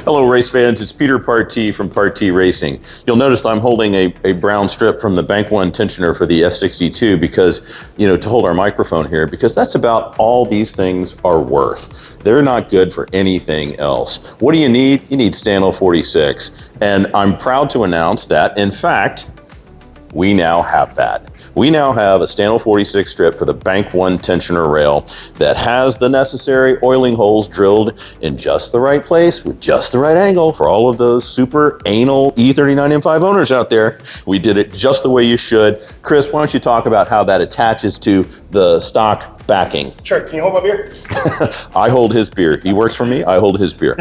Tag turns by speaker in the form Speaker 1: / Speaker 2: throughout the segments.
Speaker 1: Hello, race fans. It's Peter Partee from Partee Racing. You'll notice I'm holding a brown strip from the Bank 1 tensioner for the S62 because, to hold our microphone here, because that's about all these things are worth. They're not good for anything else. What do you need? You need Stanyl 46. And I'm proud to announce that, in fact, we now have that. We now have a Stanyl 46 strip for the Bank 1 tensioner rail that has the necessary oiling holes drilled in just the right place with just the right angle for all of those super anal E39 M5 owners out there. We did it just the way you should. Chris, why don't you talk about how that attaches to the stock backing?
Speaker 2: Sure, can you hold my beer?
Speaker 1: I hold his beer. He works for me, I hold his beer.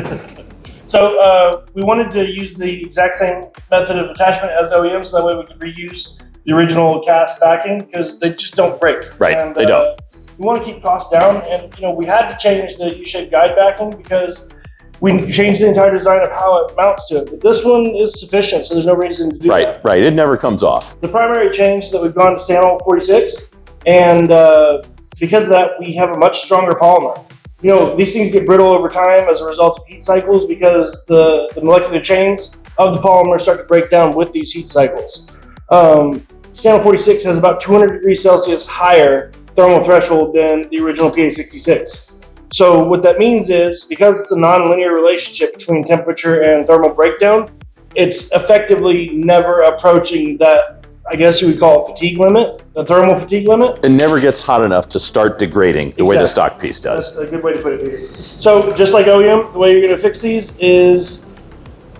Speaker 2: So we wanted to use the exact same method of attachment as OEMs, so that way we could reuse the original cast backing because they just don't break.
Speaker 1: Right,
Speaker 2: and,
Speaker 1: they don't.
Speaker 2: We want to keep costs down, and we had to change the U-shaped guide backing because we changed the entire design of how it mounts to it. But this one is sufficient, so there's no reason to do that.
Speaker 1: Right, it never comes off.
Speaker 2: The primary change is that we've gone to Stanyl 46, and because of that, we have a much stronger polymer. These things get brittle over time as a result of heat cycles because the molecular chains of the polymer start to break down with these heat cycles. Stanyl 46 has about 200 degrees Celsius higher thermal threshold than the original PA66. So what that means is, because it's a non-linear relationship between temperature and thermal breakdown, it's effectively never approaching that, I guess you would call it fatigue limit, the thermal fatigue limit.
Speaker 1: It never gets hot enough to start degrading the way the stock piece does.
Speaker 2: That's a good way to put it, Peter. So just like OEM, the way you're going to fix these is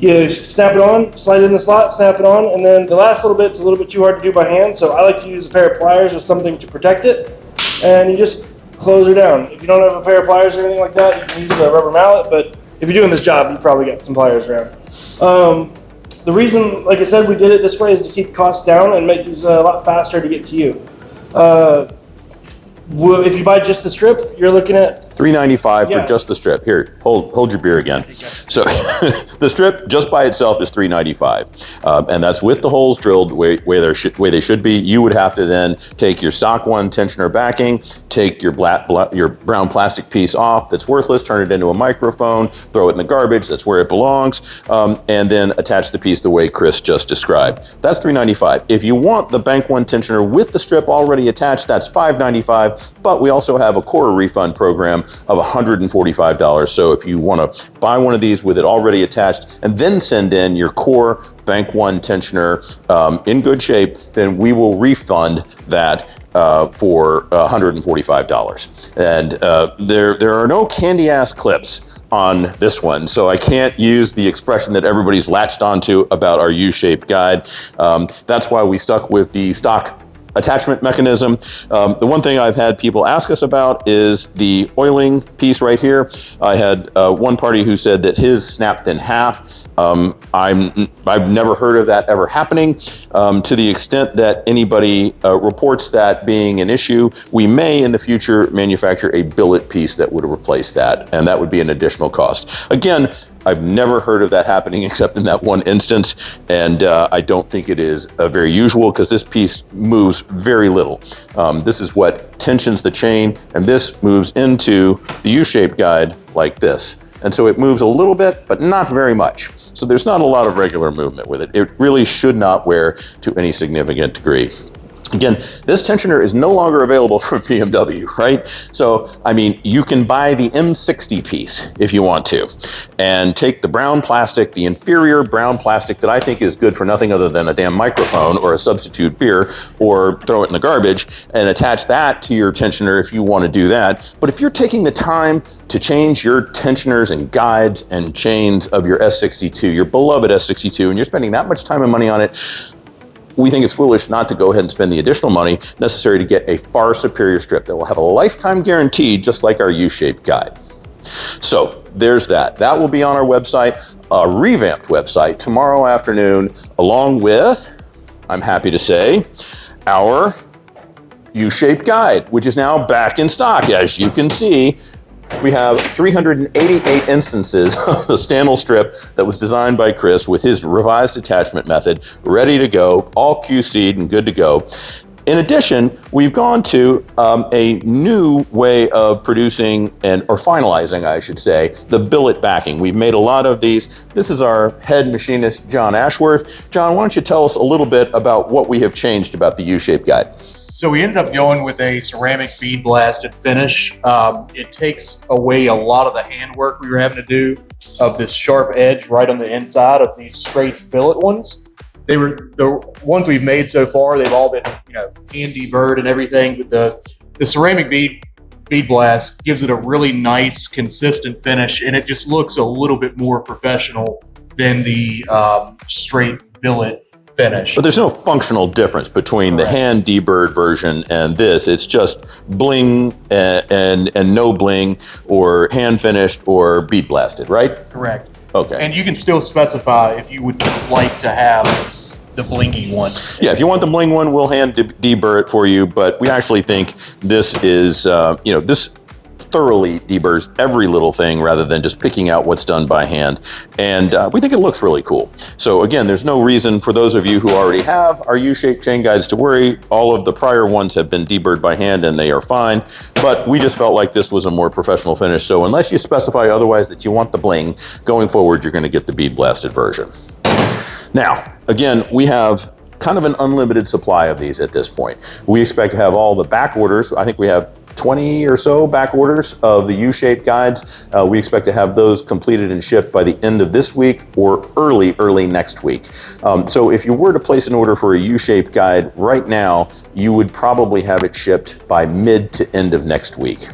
Speaker 2: you snap it on, slide it in the slot, snap it on, and then the last little bit's a little bit too hard to do by hand, so I like to use a pair of pliers or something to protect it, and you just close her down. If you don't have a pair of pliers or anything like that, you can use a rubber mallet, but if you're doing this job, you probably got some pliers around. The reason, like I said, we did it this way is to keep costs down and make these a lot faster to get to you. If you buy just the strip, you're looking at
Speaker 1: $3.95 for just the strip. Here, hold your beer again. So the strip just by itself is $3.95, and that's with the holes drilled way they should be. You would have to then take your stock 1 tensioner backing, take your brown plastic piece off that's worthless, turn it into a microphone, throw it in the garbage, that's where it belongs, and then attach the piece the way Chris just described. That's $3.95. If you want the Bank 1 tensioner with the strip already attached, that's $5.95, but we also have a core refund program of $145. So if you want to buy one of these with it already attached and then send in your core Bank 1 tensioner in good shape, then we will refund that for $145. And there are no candy ass clips on this one, so I can't use the expression that everybody's latched onto about our U-shaped guide. That's why we stuck with the stock attachment mechanism. The one thing I've had people ask us about is the oiling piece right here. I had one party who said that his snapped in half. I've never heard of that ever happening. To the extent that anybody reports that being an issue, we may in the future manufacture a billet piece that would replace that, and that would be an additional cost. Again, I've never heard of that happening except in that one instance, and I don't think it is very usual because this piece moves very little. This is what tensions the chain, and this moves into the U-shaped guide like this. And so it moves a little bit, but not very much. So there's not a lot of regular movement with it. It really should not wear to any significant degree. Again, this tensioner is no longer available from BMW, right? So, you can buy the M60 piece if you want to, and take the brown plastic, the inferior brown plastic that I think is good for nothing other than a damn microphone or a substitute beer, or throw it in the garbage, and attach that to your tensioner if you want to do that. But if you're taking the time to change your tensioners and guides and chains of your S62, your beloved S62, and you're spending that much time and money on it, we think it's foolish not to go ahead and spend the additional money necessary to get a far superior strip that will have a lifetime guarantee, just like our U-shaped guide. So there's that. That will be on our website, a revamped website, tomorrow afternoon, along with, I'm happy to say, our U-shaped guide, which is now back in stock. As you can see, we have 388 instances of the Stanyl strip that was designed by Chris with his revised attachment method, ready to go, all QC'd and good to go. In addition, we've gone to a new way of producing or finalizing, I should say, the billet backing. We've made a lot of these. This is our head machinist, John Ashworth. John, why don't you tell us a little bit about what we have changed about the U-shaped guide?
Speaker 3: So we ended up going with a ceramic bead blasted finish. It takes away a lot of the handwork we were having to do of this sharp edge right on the inside of these straight billet ones. They were the ones we've made so far. They've all been, hand deburred and everything. But the ceramic bead blast gives it a really nice, consistent finish, and it just looks a little bit more professional than the straight billet finish.
Speaker 1: But there's no functional difference between the hand deburred version and this. It's just bling and no bling, or hand finished or bead blasted, right?
Speaker 3: Correct.
Speaker 1: Okay.
Speaker 3: And you can still specify if you would like to have the blingy one.
Speaker 1: Yeah, if you want the bling one, we'll hand deburr it for you. But we actually think this is, this thoroughly deburrs every little thing rather than just picking out what's done by hand. And we think it looks really cool. So again, there's no reason for those of you who already have our U-shaped chain guides to worry. All of the prior ones have been deburred by hand and they are fine. But we just felt like this was a more professional finish. So unless you specify otherwise that you want the bling, going forward, you're going to get the bead blasted version. Now, again, we have kind of an unlimited supply of these at this point. We expect to have all the back orders. I think we have 20 or so back orders of the U-shaped guides. We expect to have those completed and shipped by the end of this week or early next week. So if you were to place an order for a U-shaped guide right now, you would probably have it shipped by mid to end of next week.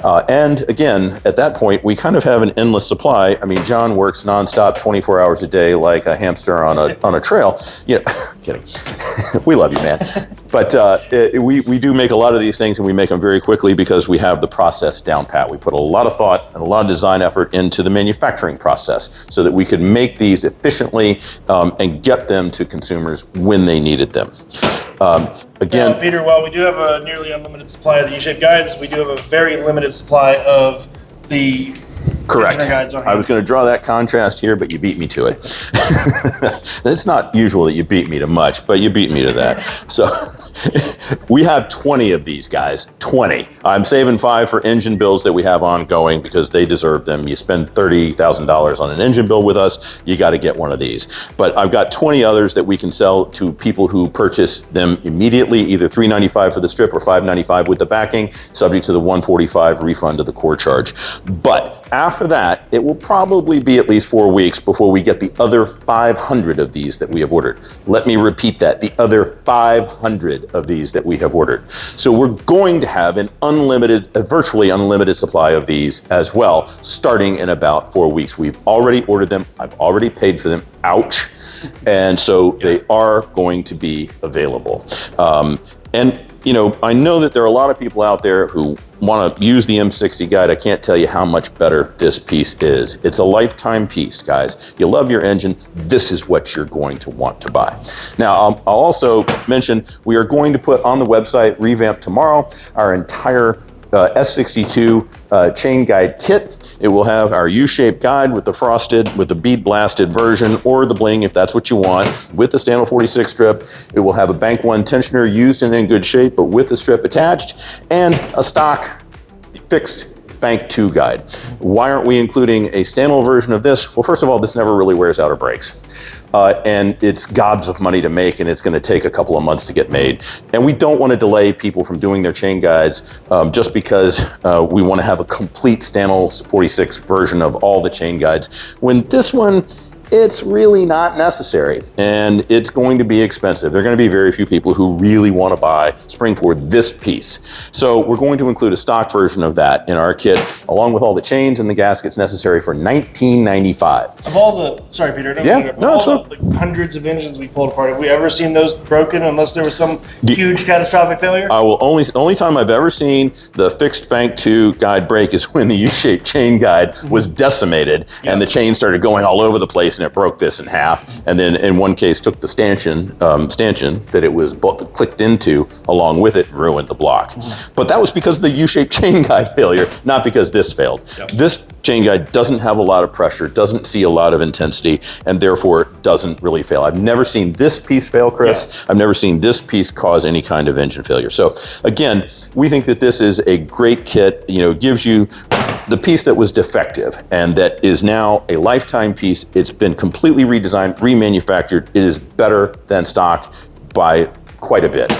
Speaker 1: And again, at that point, we kind of have an endless supply. I mean, John works nonstop 24 hours a day like a hamster on a trail. Kidding. We love you, man. But we do make a lot of these things, and we make them very quickly because we have the process down pat. We put a lot of thought and a lot of design effort into the manufacturing process so that we could make these efficiently and get them to consumers when they needed them. Again,
Speaker 2: now, Peter, while we do have a nearly unlimited supply of the U-shaped guides, we do have a very limited supply of the
Speaker 1: correct.
Speaker 2: guides on hand.
Speaker 1: I was going to draw that contrast here, but you beat me to it. It's not usual that you beat me to much, but you beat me to that. So we have 20 of these guys, 20. I'm saving 5 for engine builds that we have ongoing because they deserve them. You spend $30,000 on an engine build with us, you got to get one of these. But I've got 20 others that we can sell to people who purchase them immediately, either $395 for the strip or $595 with the backing, subject to the $145 refund of the core charge. But after that, it will probably be at least 4 weeks before we get the other 500 of these that we have ordered. Let me repeat that, the other 500 of these that we have ordered. So we're going to have a virtually unlimited supply of these as well, starting in about 4 weeks. We've already ordered them. I've already paid for them. Ouch. And so they are going to be available. I know that there are a lot of people out there who want to use the M60 guide. I can't tell you how much better this piece is. It's a lifetime piece, guys. You love your engine, this is what you're going to want to buy. Now, I'll also mention we are going to put on the website, revamped tomorrow, our entire S62 chain guide kit. It will have our U-shaped guide with the bead blasted version, or the bling if that's what you want, with the Stanyl 46 strip. It will have a Bank 1 tensioner used and in good shape, but with the strip attached, and a stock fixed Bank 2 guide. Why aren't we including a Stanyl version of this? Well, first of all, this never really wears out or breaks. And it's gobs of money to make, and it's going to take a couple of months to get made. And we don't want to delay people from doing their chain guides just because we want to have a complete Stanyl 46 version of all the chain guides, when this one, it's really not necessary, and it's going to be expensive. There are going to be very few people who really want to spring for this piece. So we're going to include a stock version of that in our kit, along with all the chains and the gaskets necessary for $19.95.
Speaker 2: Of all the, sorry, Peter, the hundreds of engines we pulled apart, have we ever seen those broken unless there was some huge catastrophic failure?
Speaker 1: I will only time I've ever seen the fixed Bank 2 guide break is when the U-shaped chain guide was decimated and the chain started going all over the place brakes and it broke this in half. And then in one case took the stanchion that it was clicked into along with it and ruined the block. But that was because of the U-shaped chain guide failure, not because this failed. Yep. This chain guide doesn't have a lot of pressure, doesn't see a lot of intensity, and therefore doesn't really fail. I've never seen this piece fail, Chris. Yeah. I've never seen this piece cause any kind of engine failure. So again, we think that this is a great kit. You know, it gives you the piece that was defective and that is now a lifetime piece. It's been completely redesigned, remanufactured. It is better than stock by quite a bit.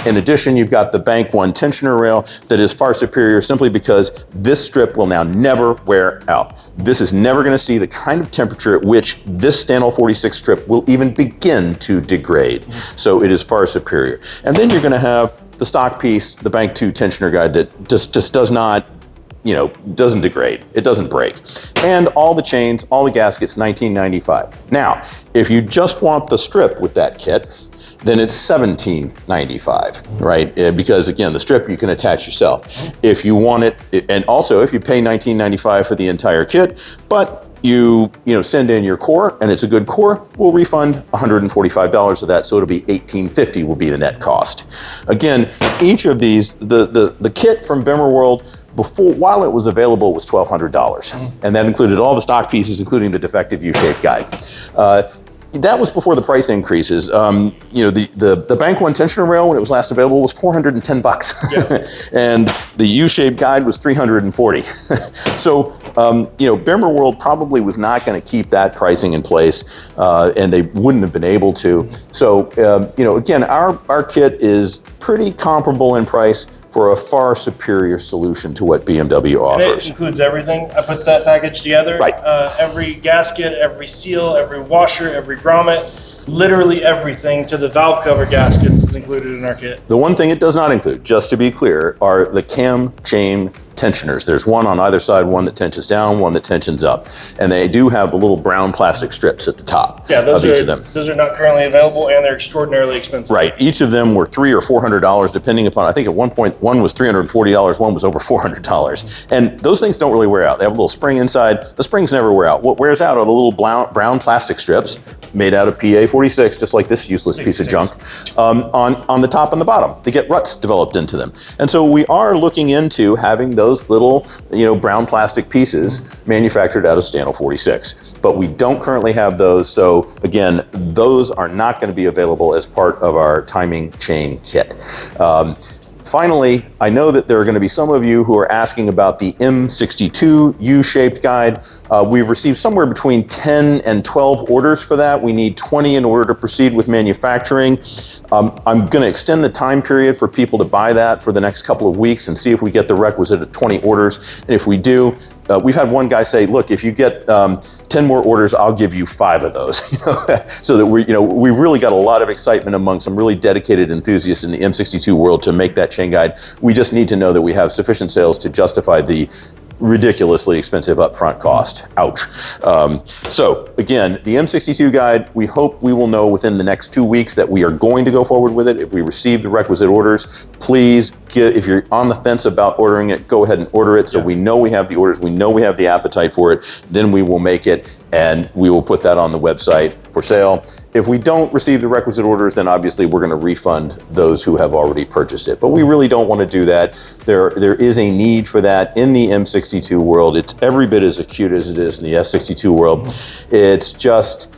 Speaker 1: In addition, you've got the Bank One tensioner rail that is far superior simply because this strip will now never wear out. This is never going to see the kind of temperature at which this Stanyl 46 strip will even begin to degrade. So it is far superior. And then you're going to have the stock piece, the Bank 2 tensioner guide that just does not, you know, doesn't degrade, it doesn't break. And all the chains, all the gaskets, $19.95. Now, if you just want the strip with that kit, then it's $17.95, right? Because again, the strip you can attach yourself. If you want it, and also if you pay $19.95 for the entire kit, but you send in your core and it's a good core, we'll refund $145 of that, so it'll be $18.50 will be the net cost. Again, each of these, the kit from Bimmer World, while it was available, was $1,200, and that included all the stock pieces, including the defective U-shaped guide. That was before the price increases. The Bank One tensioner rail, when it was last available, was $410, yeah. And the U-shaped guide was $340. So, Bimmer World probably was not going to keep that pricing in place, and they wouldn't have been able to. So, again, our kit is pretty comparable in price for a far superior solution to what BMW offers.
Speaker 2: And it includes everything. I put that package together.
Speaker 1: Right.
Speaker 2: Every gasket, every seal, every washer, every grommet, literally everything to the valve cover gaskets is included in our kit.
Speaker 1: The one thing it does not include, just to be clear, are the cam chain tensioners. There's one on either side, one that tensions down, one that tensions up. And they do have the little brown plastic strips at the top of each of them.
Speaker 2: Those are not currently available, and they're extraordinarily expensive.
Speaker 1: Right. Each of them were $300 or $400, depending upon, I think at one point, one was $340, one was over $400. And those things don't really wear out. They have a little spring inside. The springs never wear out. What wears out are the little brown plastic strips made out of PA 46, just like this useless piece of junk, on the top and the bottom. They get ruts developed into them. And so we are looking into having those little, brown plastic pieces manufactured out of Stanyl 46. But we don't currently have those. So again, those are not going to be available as part of our timing chain kit. Finally, I know that there are going to be some of you who are asking about the M62 U-shaped guide. We've received somewhere between 10 and 12 orders for that. We need 20 in order to proceed with manufacturing. I'm going to extend the time period for people to buy that for the next couple of weeks and see if we get the requisite 20 orders. And if we do, we've had one guy say, look, if you get 10 more orders, I'll give you 5 of those. So that we've really got a lot of excitement among some really dedicated enthusiasts in the M62 world to make that chain guide. We just need to know that we have sufficient sales to justify the ridiculously expensive upfront cost. Ouch. So again, the M62 guide, we hope we will know within the next 2 weeks that we are going to go forward with it. If we receive the requisite orders, please if you're on the fence about ordering it, go ahead and order it so we know we have the orders, we know we have the appetite for it, then we will make it and we will put that on the website for sale. If we don't receive the requisite orders, then obviously we're going to refund those who have already purchased it. But we really don't want to do that. There is a need for that in the M62 world. It's every bit as acute as it is in the S62 world. It's just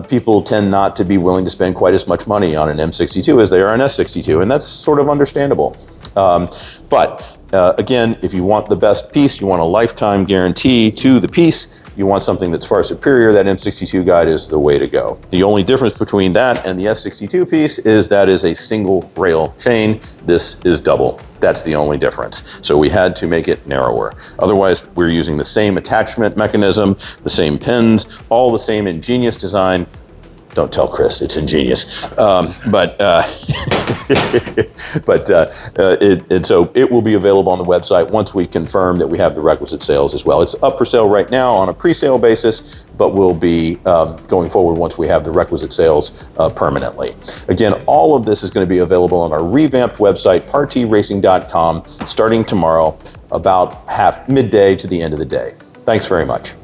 Speaker 1: people tend not to be willing to spend quite as much money on an M62 as they are an S62, and that's sort of understandable. But again, if you want the best piece, you want a lifetime guarantee to the piece, you want something that's far superior, that M62 guide is the way to go. The only difference between that and the S62 piece is that is a single rail chain. This is double. That's the only difference. So we had to make it narrower. Otherwise, we're using the same attachment mechanism, the same pins, all the same ingenious design. Don't tell Chris, it's ingenious. So it will be available on the website once we confirm that we have the requisite sales as well. It's up for sale right now on a pre-sale basis, but will be going forward once we have the requisite sales permanently. Again, all of this is going to be available on our revamped website, parteeracing.com, starting tomorrow, about midday to the end of the day. Thanks very much.